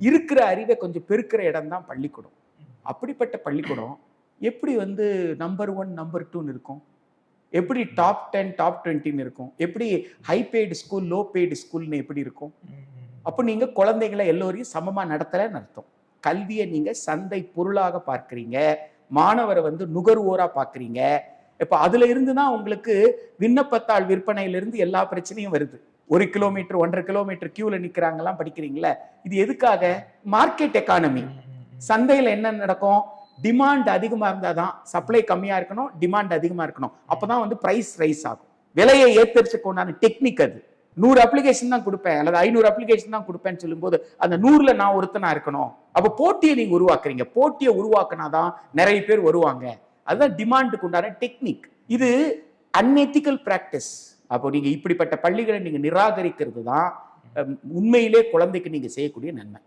இருக்கிற அறிவை கொஞ்சம் பெருக்கிற இடம் தான் பள்ளிக்கூடம். அப்படிப்பட்ட பள்ளிக்கூடம் எப்படி வந்து நம்பர் 1 நம்பர் 2ன்னு இருக்கும்? எப்படி டாப் 10 டாப் 20ன்னு இருக்கும்? எப்படி high paid school low paid ஸ்கூல்னு எப்படி இருக்கும்? அப்போ நீங்க குழந்தைகளை எல்லோரையும் சமமா நடத்தலன்னு அர்த்தம். கல்வியை நீங்க சந்தை பொருளாக பார்க்குறீங்க, மாணவரை வந்து நுகர்வோரா பார்க்குறீங்க. இப்போ அதுல இருந்து தான் உங்களுக்கு விண்ணப்பத்தாள் விற்பனையிலிருந்து எல்லா பிரச்சனையும் வருது. 1 கிலோமீட்டர் 1.5 கிலோமீட்டர் கியூல நிக்கிறாங்கலாம் படிக்கிறீங்களா? இது எதுக்காக? Market economy. சந்தையில் என்ன நடக்கும்? டிமாண்ட் அதிகமா இருந்தாதான் சப்ளை கம்மியா இருக்கணும், டிமாண்ட் அதிகமா இருக்கணும். அப்பதான் வந்து பிரைஸ் ரைஸ் ஆகும். விலையை ஏத்தரிச்சுக்கு உண்டான டெக்னிக் அது. 100 அப்ளிகேஷன் தான் கொடுப்பேன் அல்லது 500 அப்ளிகேஷன் தான் கொடுப்பேன்னு சொல்லும்போது அந்த 100ல நான் ஒருத்தனா இருக்கணும். அப்ப போட்டியை நீங்க உருவாக்குறீங்க. போட்டியை உருவாக்குனாதான் நிறைய பேர் வருவாங்க. அதுதான் டிமாண்டுக்கு உண்டான டெக்னிக். இது அன்எத்திக்கல் பிராக்டிஸ். அப்போ நீங்க இப்படிப்பட்ட பள்ளிகளை நீங்க நிராகரிக்கிறது தான் உண்மையிலே குழந்தைக்கு நீங்க செய்யக்கூடிய நன்மை.